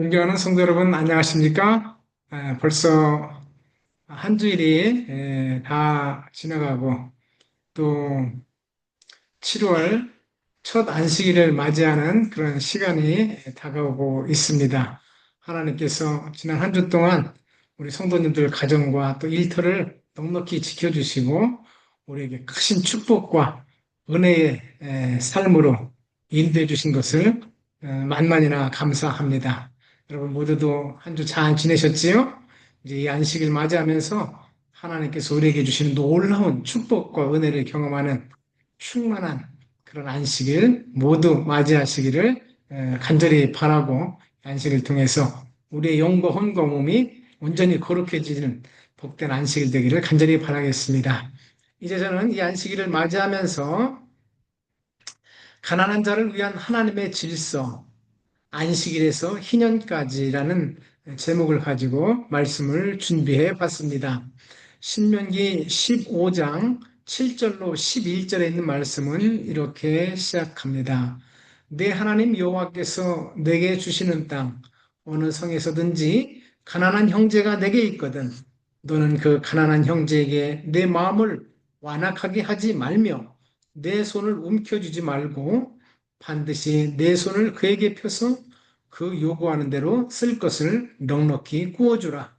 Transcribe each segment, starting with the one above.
존경하는 성도 여러분, 안녕하십니까? 벌써 한 주일이 다 지나가고 또 7월 첫 안식일을 맞이하는 그런 시간이 다가오고 있습니다. 하나님께서 지난 한 주 동안 우리 성도님들 가정과 또 일터를 넉넉히 지켜주시고 우리에게 크신 축복과 은혜의 삶으로 인도해 주신 것을 만만이나 감사합니다. 여러분 모두도 한 주 잘 지내셨지요? 이제 이 안식일 맞이하면서 하나님께서 우리에게 주시는 놀라운 축복과 은혜를 경험하는 충만한 그런 안식일 모두 맞이하시기를 간절히 바라고, 안식을 통해서 우리의 영과 혼과 몸이 온전히 거룩해지는 복된 안식일 되기를 간절히 바라겠습니다. 이제 저는 이 안식일을 맞이하면서 가난한 자를 위한 하나님의 질서, 안식일에서 희년까지라는 제목을 가지고 말씀을 준비해 봤습니다. 신명기 15장 7절로 11절에 있는 말씀은 이렇게 시작합니다. 내 하나님 여호와께서 내게 주시는 땅 어느 성에서든지 가난한 형제가 내게 있거든 너는 그 가난한 형제에게 내 마음을 완악하게 하지 말며 내 손을 움켜쥐지 말고 반드시 내 손을 그에게 펴서 그 요구하는 대로 쓸 것을 넉넉히 구워주라.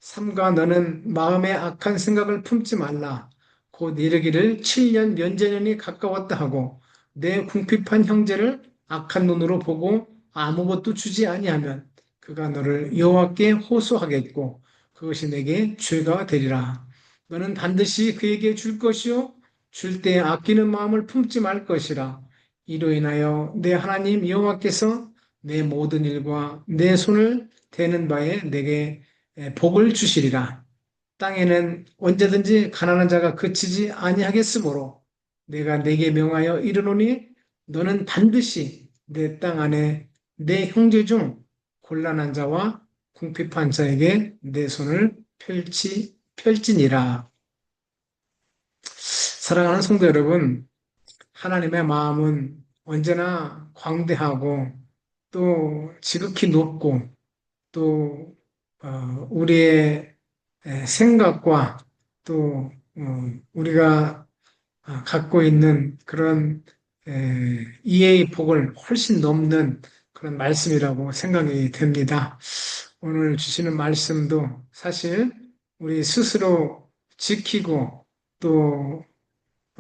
삼가 너는 마음에 악한 생각을 품지 말라. 곧 이르기를 7년 면제년이 가까웠다 하고 내 궁핍한 형제를 악한 눈으로 보고 아무것도 주지 아니하면 그가 너를 여호와께 호소하겠고 그것이 내게 죄가 되리라. 너는 반드시 그에게 줄 것이요 줄 때 아끼는 마음을 품지 말 것이라. 이로 인하여 내 하나님 여호와께서 내 모든 일과 내 손을 대는 바에 내게 복을 주시리라. 땅에는 언제든지 가난한 자가 그치지 아니하겠으므로 내가 내게 명하여 이르노니 너는 반드시 내 땅 안에 내 형제 중 곤란한 자와 궁핍한 자에게 내 손을 펼지니라. 사랑하는 성도 여러분, 하나님의 마음은 언제나 광대하고 또 지극히 높고 또 우리의 생각과 또 우리가 갖고 있는 그런 이해의 폭을 훨씬 넘는 그런 말씀이라고 생각이 됩니다. 오늘 주시는 말씀도 사실 우리 스스로 지키고 또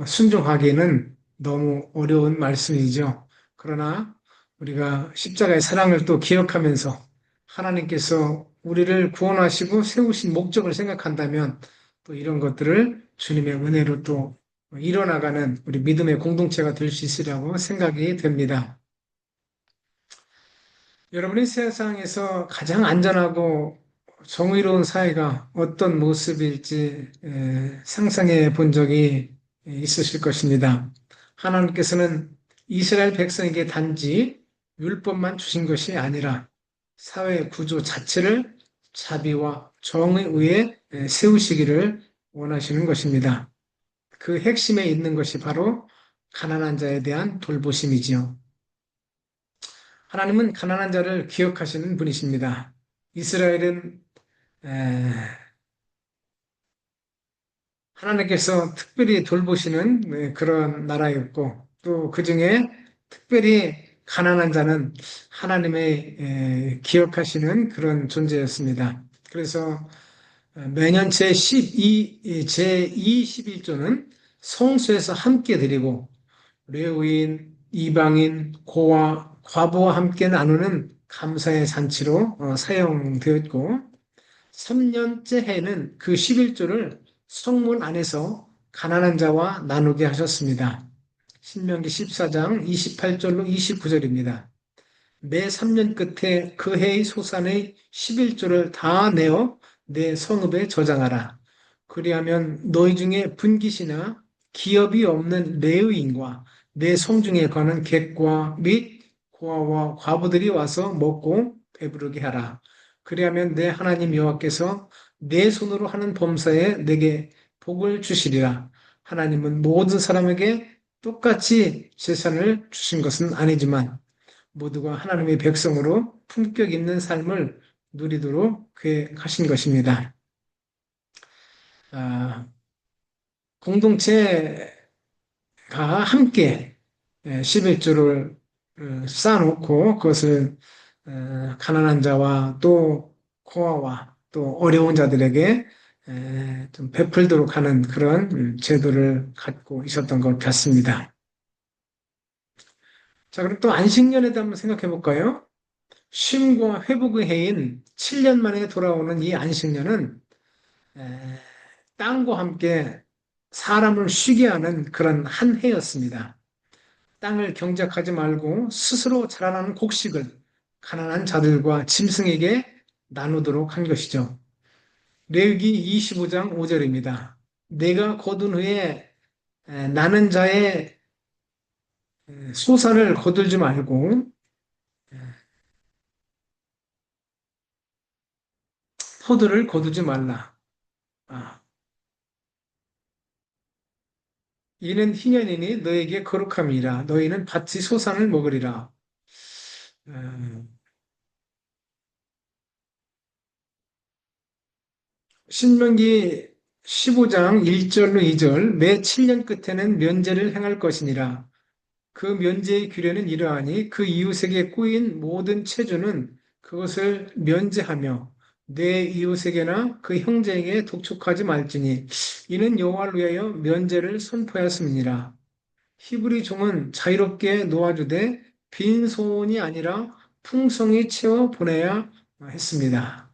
순종하기는 너무 어려운 말씀이죠. 그러나 우리가 십자가의 사랑을 또 기억하면서 하나님께서 우리를 구원하시고 세우신 목적을 생각한다면 또 이런 것들을 주님의 은혜로 또 이뤄나가는 우리 믿음의 공동체가 될 수 있으리라고 생각이 됩니다. 여러분이 세상에서 가장 안전하고 정의로운 사회가 어떤 모습일지 상상해 본 적이 있으실 것입니다. 하나님께서는 이스라엘 백성에게 단지 율법만 주신 것이 아니라 사회 구조 자체를 자비와 정의 위에 세우시기를 원하시는 것입니다. 그 핵심에 있는 것이 바로 가난한 자에 대한 돌보심이지요. 하나님은 가난한 자를 기억하시는 분이십니다. 이스라엘은 하나님께서 특별히 돌보시는 그런 나라였고 또 그중에 특별히 가난한 자는 하나님의 기억하시는 그런 존재였습니다. 그래서 매년 제21조는 성소에서 함께 드리고 레위인, 이방인, 고아, 과부와 함께 나누는 감사의 잔치로 사용되었고 3년째 해는 그 11조를 성문 안에서 가난한 자와 나누게 하셨습니다. 신명기 14장 28절로 29절입니다. 매 3년 끝에 그 해의 소산의 11조를 다 내어 내 성읍에 저장하라. 그리하면 너희 중에 분깃이나 기업이 없는 레위인과 내 성중에 거는 객과 및 고아와 과부들이 와서 먹고 배부르게 하라. 그리하면 내 하나님 여호와께서 내 손으로 하는 범사에 내게 복을 주시리라. 하나님은 모든 사람에게 똑같이 재산을 주신 것은 아니지만 모두가 하나님의 백성으로 품격 있는 삶을 누리도록 계획하신 것입니다. 아, 공동체가 함께 11조를 쌓아놓고 그것을 가난한 자와 또 고아와 또 어려운 자들에게 좀 베풀도록 하는 그런 제도를 갖고 있었던 것 같습니다. 자, 그럼 또 안식년에도 한번 생각해 볼까요? 쉼과 회복의 해인 7년 만에 돌아오는 이 안식년은 에, 땅과 함께 사람을 쉬게 하는 그런 한 해였습니다. 땅을 경작하지 말고 스스로 자라나는 곡식을 가난한 자들과 짐승에게 나누도록 한 것이죠. 레위기 25장 5절입니다. 내가 거둔 후에 나는 자의 소산을 거들지 말고 포도를 거두지 말라. 아, 이는 희년이니 너에게 거룩함이라. 너희는 밭의 소산을 먹으리라. 음, 신명기 15장 1절로 2절 매 7년 끝에는 면제를 행할 것이니라. 그 면제의 규례는 이러하니 그 이웃에게 꾸인 모든 체주는 그것을 면제하며 내 이웃에게나 그 형제에게 독촉하지 말지니 이는 여호와를 위하여 면제를 선포하였음이니라. 히브리 종은 자유롭게 놓아주되 빈손이 아니라 풍성히 채워 보내야 했습니다.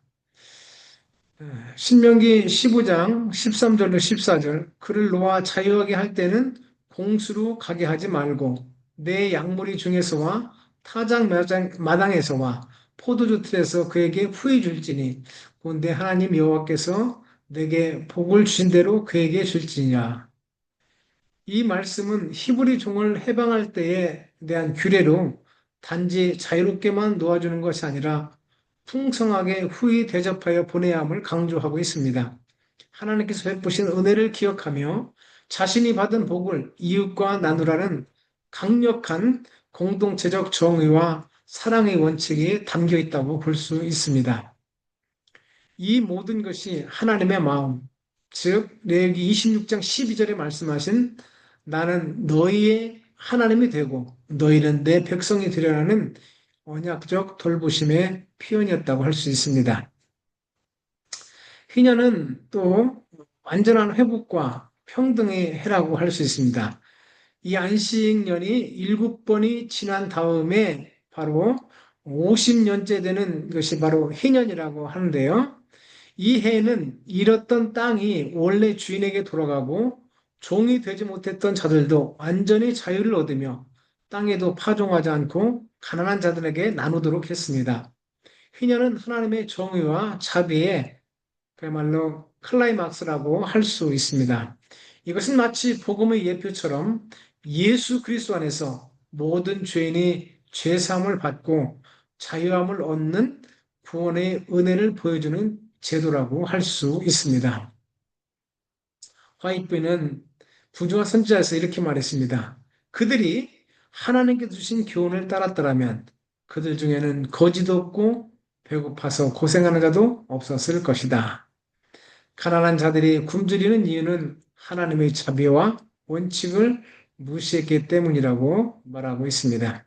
신명기 15장 13절로 14절 그를 놓아 자유하게 할 때는 공수로 가게 하지 말고 내 양무리 중에서와 타작 마당에서와 포도주 틀에서 그에게 후히 줄지니 곧 내 하나님 여호와께서 내게 복을 주신 대로 그에게 줄지니라. 이 말씀은 히브리 종을 해방할 때에 대한 규례로 단지 자유롭게만 놓아주는 것이 아니라 풍성하게 후히 대접하여 보내야 함을 강조하고 있습니다. 하나님께서 베푸신 은혜를 기억하며 자신이 받은 복을 이웃과 나누라는 강력한 공동체적 정의와 사랑의 원칙이 담겨 있다고 볼 수 있습니다. 이 모든 것이 하나님의 마음, 즉 레위기 26장 12절에 말씀하신 나는 너희의 하나님이 되고 너희는 내 백성이 되려는 언약적 돌보심의 표현이었다고 할 수 있습니다. 희년은 또 완전한 회복과 평등의 해라고 할 수 있습니다. 이 안식년이 7번이 지난 다음에 바로 50년째 되는 것이 바로 희년이라고 하는데요. 이 해는 잃었던 땅이 원래 주인에게 돌아가고 종이 되지 못했던 자들도 완전히 자유를 얻으며 땅에도 파종하지 않고 가난한 자들에게 나누도록 했습니다. 희년은 하나님의 정의와 자비의 그야말로 클라이막스라고 할 수 있습니다. 이것은 마치 복음의 예표처럼 예수 그리스도 안에서 모든 죄인이 죄 사함을 받고 자유함을 얻는 구원의 은혜를 보여주는 제도라고 할 수 있습니다. 화이트는 부조와 선지자에서 이렇게 말했습니다. 그들이 하나님께 주신 교훈을 따랐더라면 그들 중에는 거지도 없고 배고파서 고생하는 자도 없었을 것이다. 가난한 자들이 굶주리는 이유는 하나님의 자비와 원칙을 무시했기 때문이라고 말하고 있습니다.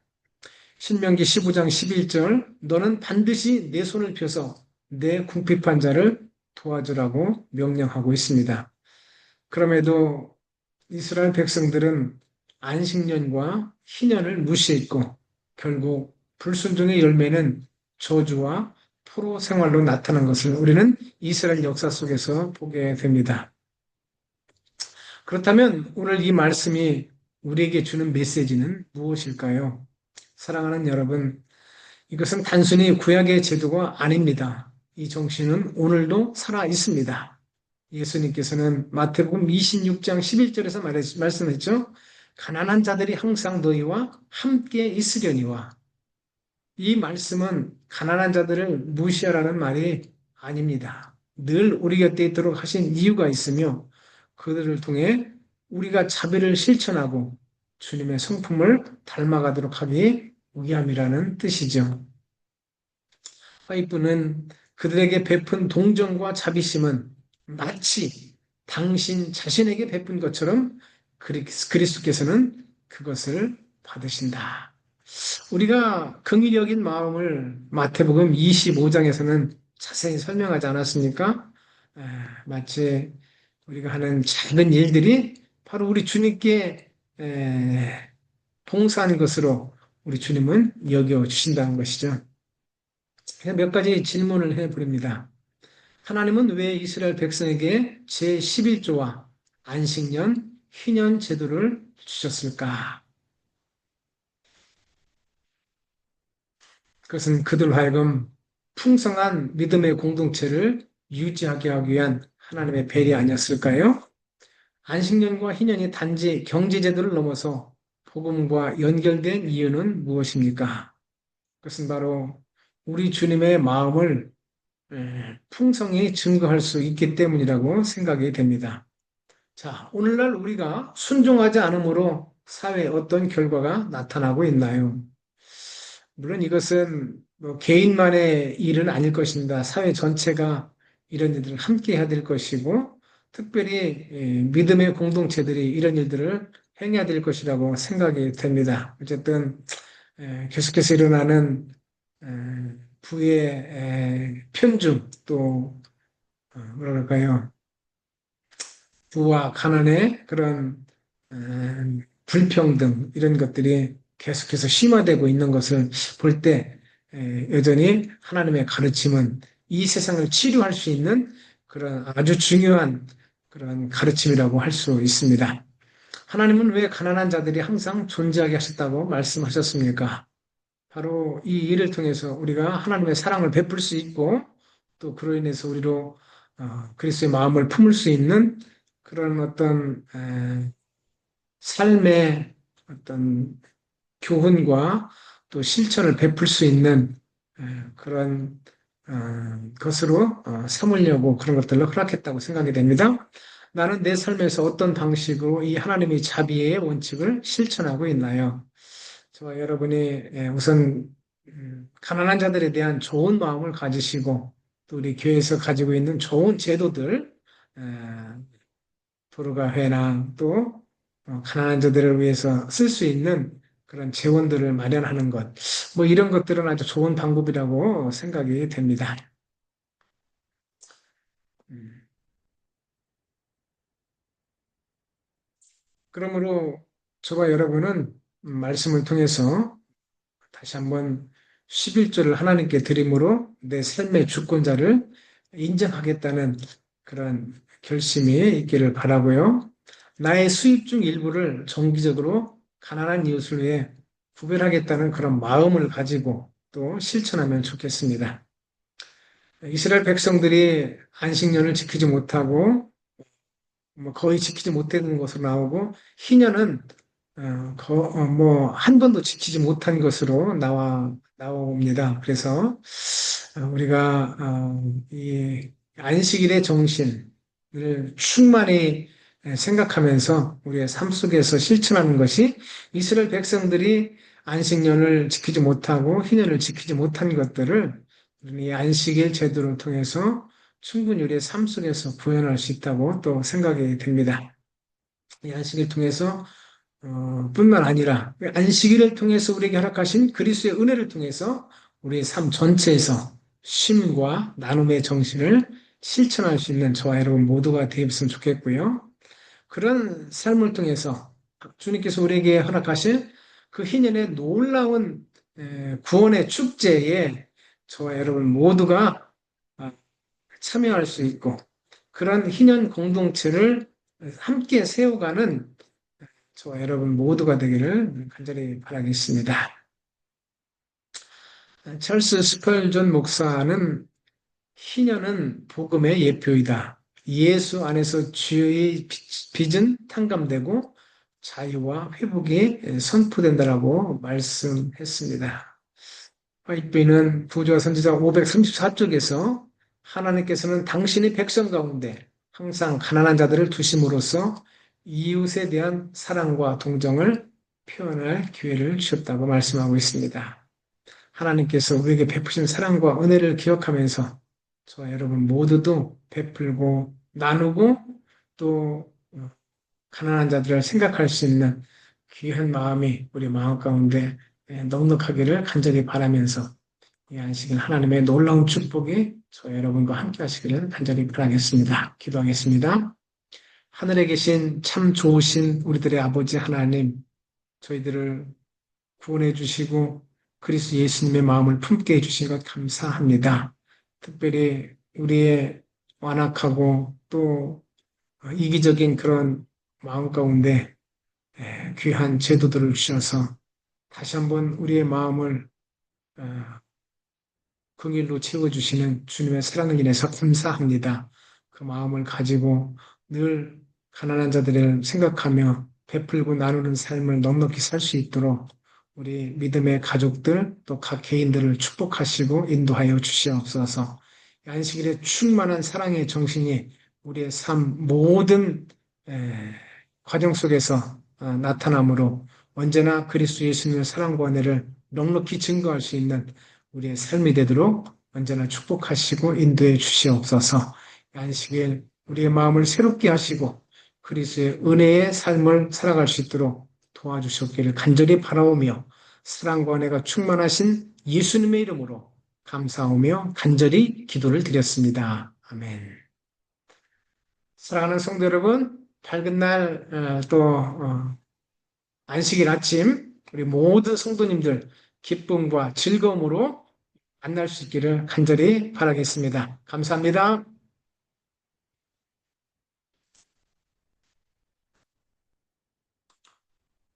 신명기 15장 11절 너는 반드시 내 손을 펴서 내 궁핍한 자를 도와주라고 명령하고 있습니다. 그럼에도 이스라엘 백성들은 안식년과 희년을 무시했고 결국 불순종의 열매는 저주와 포로 생활로 나타난 것을 우리는 이스라엘 역사 속에서 보게 됩니다. 그렇다면 오늘 이 말씀이 우리에게 주는 메시지는 무엇일까요? 사랑하는 여러분, 이것은 단순히 구약의 제도가 아닙니다. 이 정신은 오늘도 살아 있습니다. 예수님께서는 마태복음 26장 11절에서 말씀했죠. 가난한 자들이 항상 너희와 함께 있으려니와 이 말씀은 가난한 자들을 무시하라는 말이 아닙니다. 늘 우리 곁에 있도록 하신 이유가 있으며 그들을 통해 우리가 자비를 실천하고 주님의 성품을 닮아가도록 하기 위함이라는 뜻이죠. 화이트는 그들에게 베푼 동정과 자비심은 마치 당신 자신에게 베푼 것처럼 그리스도께서는 그것을 받으신다. 우리가 긍휼히 여긴 마음을 마태복음 25장에서는 자세히 설명하지 않았습니까? 마치 우리가 하는 작은 일들이 바로 우리 주님께 봉사한 것으로 우리 주님은 여겨 주신다는 것이죠. 몇 가지 질문을 해보렵니다. 하나님은 왜 이스라엘 백성에게 제11조와 안식년, 희년 제도를 주셨을까? 그것은 그들 하여금 풍성한 믿음의 공동체를 유지하게 하기 위한 하나님의 배려 아니었을까요? 안식년과 희년이 단지 경제제도를 넘어서 복음과 연결된 이유는 무엇입니까? 그것은 바로 우리 주님의 마음을 풍성히 증거할 수 있기 때문이라고 생각이 됩니다. 자, 오늘날 우리가 순종하지 않으므로 사회에 어떤 결과가 나타나고 있나요? 물론 이것은 뭐 개인만의 일은 아닐 것입니다. 사회 전체가 이런 일들을 함께 해야 될 것이고, 특별히 믿음의 공동체들이 이런 일들을 행해야 될 것이라고 생각이 됩니다. 어쨌든 계속해서 일어나는 에, 부의 편중 또 뭐라 그럴까요? 부와 가난의 그런 불평등 이런 것들이 계속해서 심화되고 있는 것을 볼 때 여전히 하나님의 가르침은 이 세상을 치료할 수 있는 그런 아주 중요한 그런 가르침이라고 할 수 있습니다. 하나님은 왜 가난한 자들이 항상 존재하게 하셨다고 말씀하셨습니까? 바로 이 일을 통해서 우리가 하나님의 사랑을 베풀 수 있고 또 그로 인해서 우리로 그리스도의 마음을 품을 수 있는 그런 어떤 삶의 어떤 교훈과 또 실천을 베풀 수 있는 그런 것으로 삼으려고 그런 것들로 허락했다고 생각이 됩니다. 나는 내 삶에서 어떤 방식으로 이 하나님의 자비의 원칙을 실천하고 있나요? 저와 여러분이 우선 가난한 자들에 대한 좋은 마음을 가지시고 또 우리 교회에서 가지고 있는 좋은 제도들 도로가 회랑 또 가난한 자들을 위해서 쓸 수 있는 그런 재원들을 마련하는 것, 뭐 이런 것들은 아주 좋은 방법이라고 생각이 됩니다. 음, 그러므로 저와 여러분은 말씀을 통해서 다시 한번 11조를 하나님께 드림으로 내 삶의 주권자를 인정하겠다는 그런 결심이 있기를 바라고요. 나의 수입 중 일부를 정기적으로 가난한 이웃을 위해 구별하겠다는 그런 마음을 가지고 또 실천하면 좋겠습니다. 이스라엘 백성들이 안식년을 지키지 못하고 뭐 거의 지키지 못하는 것으로 나오고 희년은 뭐 한 번도 지키지 못한 것으로 나옵니다. 그래서 우리가 이 안식일의 정신을 충만히 생각하면서 우리의 삶 속에서 실천하는 것이 이스라엘 백성들이 안식년을 지키지 못하고 희년을 지키지 못한 것들을 이 안식일 제도를 통해서 충분히 우리의 삶 속에서 구현할 수 있다고 또 생각이 됩니다. 이 안식을 통해서 뿐만 아니라 안식일을 통해서 우리에게 허락하신 그리스도의 은혜를 통해서 우리의 삶 전체에서 쉼과 나눔의 정신을 실천할 수 있는 저와 여러분 모두가 되었으면 좋겠고요. 그런 삶을 통해서 주님께서 우리에게 허락하신 그 희년의 놀라운 구원의 축제에 저와 여러분 모두가 참여할 수 있고 그런 희년 공동체를 함께 세워가는 저와 여러분 모두가 되기를 간절히 바라겠습니다. 찰스 스펄전 목사는 희년은 복음의 예표이다. 예수 안에서 주의 빚은 탕감되고 자유와 회복이 선포된다라고 말씀했습니다. 화이트는 부조와 선지자 534쪽에서 하나님께서는 당신의 백성 가운데 항상 가난한 자들을 두심으로써 이웃에 대한 사랑과 동정을 표현할 기회를 주셨다고 말씀하고 있습니다. 하나님께서 우리에게 베푸신 사랑과 은혜를 기억하면서 저와 여러분 모두도 베풀고 나누고 또 가난한 자들을 생각할 수 있는 귀한 마음이 우리 마음 가운데 넉넉하기를 간절히 바라면서 이 안식일 하나님의 놀라운 축복이 저와 여러분과 함께 하시기를 간절히 바라겠습니다. 기도하겠습니다. 하늘에 계신 참 좋으신 우리들의 아버지 하나님, 저희들을 구원해 주시고 그리스도 예수님의 마음을 품게 해주신 것 감사합니다. 특별히 우리의 완악하고 또 이기적인 그런 마음 가운데 귀한 제도들을 주셔서 다시 한번 우리의 마음을 어, 긍일로 채워주시는 주님의 사랑을 인해서 감사합니다. 그 마음을 가지고 늘 가난한 자들을 생각하며 베풀고 나누는 삶을 넉넉히 살 수 있도록 우리 믿음의 가족들 또 각 개인들을 축복하시고 인도하여 주시옵소서. 이 안식일에 충만한 사랑의 정신이 우리의 삶 모든 과정 속에서 나타나므로 언제나 그리스도 예수님의 사랑과 은혜를 넉넉히 증거할 수 있는 우리의 삶이 되도록 언제나 축복하시고 인도해 주시옵소서. 안식일 우리의 마음을 새롭게 하시고 그리스도의 은혜의 삶을 살아갈 수 있도록 도와주셨기를 간절히 바라오며 사랑과 은혜가 충만하신 예수님의 이름으로 감사하며 간절히 기도를 드렸습니다. 아멘. 사랑하는 성도 여러분, 밝은 날 또 안식일 아침 우리 모든 성도님들 기쁨과 즐거움으로 만날 수 있기를 간절히 바라겠습니다. 감사합니다.